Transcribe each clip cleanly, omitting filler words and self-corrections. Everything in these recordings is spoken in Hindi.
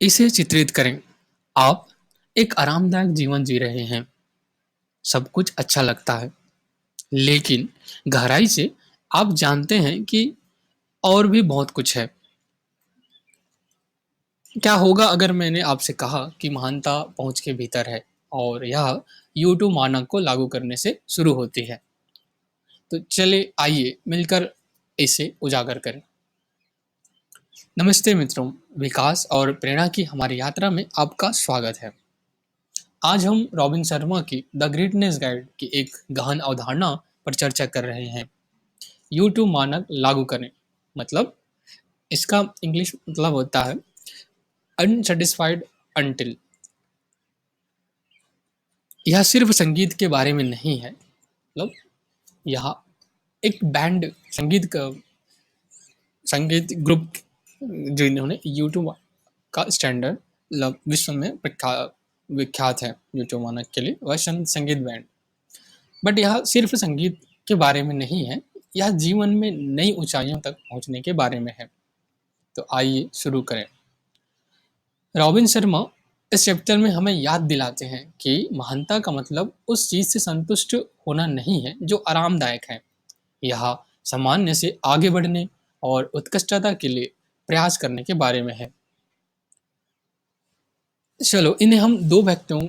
इसे चित्रित करें। आप एक आरामदायक जीवन जी रहे हैं, सब कुछ अच्छा लगता है, लेकिन गहराई से आप जानते हैं कि और भी बहुत कुछ है। क्या होगा अगर मैंने आपसे कहा कि महानता पहुँच के भीतर है और यह यूट्यूब मानक को लागू करने से शुरू होती है? तो चलिए आइए मिलकर इसे उजागर करें। नमस्ते मित्रों, विकास और प्रेरणा की हमारी यात्रा में आपका स्वागत है। आज हम रॉबिन शर्मा की द ग्रेटनेस गाइड की एक गहन अवधारणा पर चर्चा कर रहे हैं। यूट्यूब मानक लागू करें मतलब इसका इंग्लिश मतलब होता है अनसेटिस्फाइड अंटिल। यह सिर्फ संगीत के बारे में नहीं है, मतलब यह एक बैंड संगीत ग्रुप जिन्होंने यूट्यूब का स्टैंडर्ड मतलब विश्व में विख्यात है यूट्यूब मानक के लिए, वह संगीत बैंड। बट यह सिर्फ संगीत के बारे में नहीं है, यह जीवन में नई ऊंचाइयों तक पहुंचने के बारे में है। तो आइए शुरू करें। रॉबिन शर्मा इस चैप्टर में हमें याद दिलाते हैं कि महानता का मतलब उस चीज से संतुष्ट होना नहीं है जो आरामदायक है। यह सामान्य से आगे बढ़ने और उत्कृष्टता के लिए प्रयास करने के बारे में है। चलो इन्हें हम दो व्यक्तियों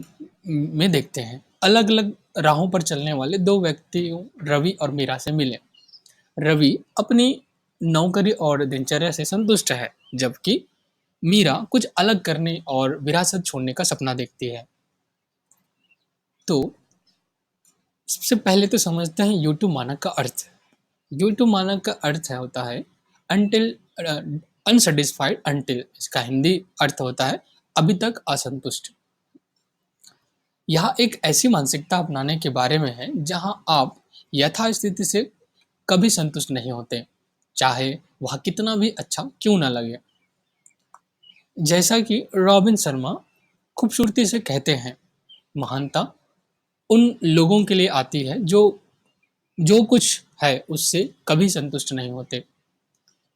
में देखते हैं। अलग अलग राहों पर चलने वाले दो व्यक्तियों रवि और मीरा से मिले। रवि अपनी नौकरी और दिनचर्या से संतुष्ट है, जबकि मीरा कुछ अलग करने और विरासत छोड़ने का सपना देखती है। तो सबसे पहले तो समझते हैं यूट्यूब मानक का अर्थ। यूट्यूब मानक का अर्थ है होता है अनटिल अनसेटिस्फाइड अंटिल। इसका हिंदी अर्थ होता है अभी तक असंतुष्ट। यह एक ऐसी मानसिकता अपनाने के बारे में है जहां आप यथास्थिति से कभी संतुष्ट नहीं होते, चाहे वह कितना भी अच्छा क्यों ना लगे। जैसा कि रॉबिन शर्मा खूबसूरती से कहते हैं, महानता उन लोगों के लिए आती है जो जो कुछ है उससे कभी संतुष्ट नहीं होते,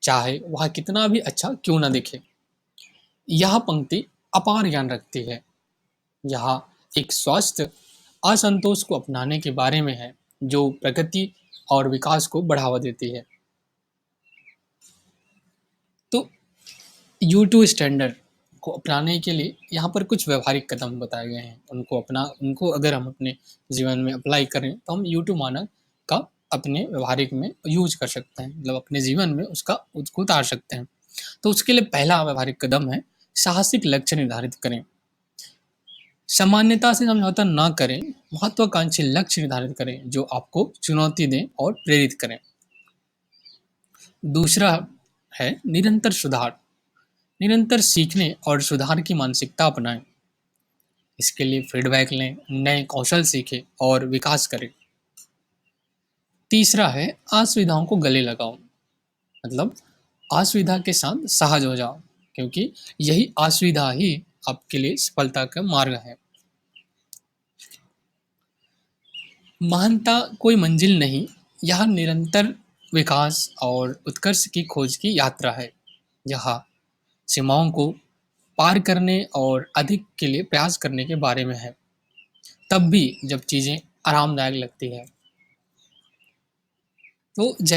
चाहे वह कितना भी अच्छा क्यों ना दिखे। यह पंक्ति अपार ज्ञान रखती है। यह एक स्वस्थ असंतोष को अपनाने के बारे में है जो प्रगति और विकास को बढ़ावा देती है। तो यूट्यूब स्टैंडर्ड को अपनाने के लिए यहाँ पर कुछ व्यवहारिक कदम बताए गए हैं। उनको अगर हम अपने जीवन में अप्लाई करें तो हम यूट्यूब मानक का अपने व्यवहारिक में यूज कर सकते हैं, मतलब अपने जीवन में उसको उतार सकते हैं। तो उसके लिए पहला व्यवहारिक कदम है साहसिक लक्ष्य निर्धारित करें। सामान्यता से समझौता ना करें, महत्वाकांक्षी लक्ष्य निर्धारित करें जो आपको चुनौती दें और प्रेरित करें। दूसरा है निरंतर सुधार। निरंतर सीखने और सुधार की मानसिकता अपनाएं। इसके लिए फीडबैक लें, नए कौशल सीखें और विकास करें। तीसरा है असुविधाओं को गले लगाओ, मतलब असुविधा के साथ सहज हो जाओ, क्योंकि यही असुविधा ही आपके लिए सफलता का मार्ग है। महानता कोई मंजिल नहीं, यह निरंतर विकास और उत्कर्ष की खोज की यात्रा है। यह सीमाओं को पार करने और अधिक के लिए प्रयास करने के बारे में है, तब भी जब चीज़ें आरामदायक लगती है। तो इस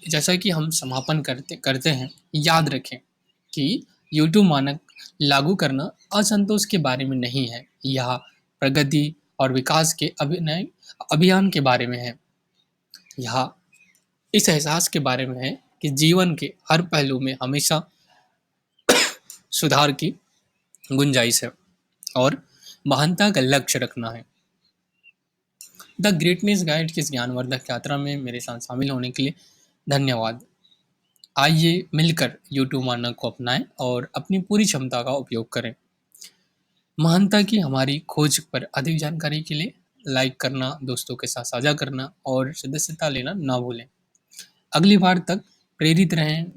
जैसा कि हम समापन करते करते हैं, याद रखें कि यूट्यूब मानक लागू करना असंतोष के बारे में नहीं है, यह प्रगति और विकास के अभियान के बारे में है। यह इस एहसास के बारे में है कि जीवन के हर पहलू में हमेशा सुधार की गुंजाइश है और महानता का लक्ष्य रखना है। द ग्रेटनेस गाइड की इस ज्ञानवर्धक यात्रा में मेरे साथ शामिल होने के लिए धन्यवाद। आइए मिलकर यूट्यूब मानक को अपनाएं और अपनी पूरी क्षमता का उपयोग करें। महानता की हमारी खोज पर अधिक जानकारी के लिए लाइक करना, दोस्तों के साथ साझा करना और सदस्यता लेना ना भूलें। अगली बार तक प्रेरित रहें,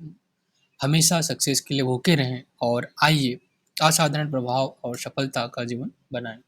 हमेशा सक्सेस के लिए भूखे रहें और आइए असाधारण प्रभाव और सफलता का जीवन बनाएं।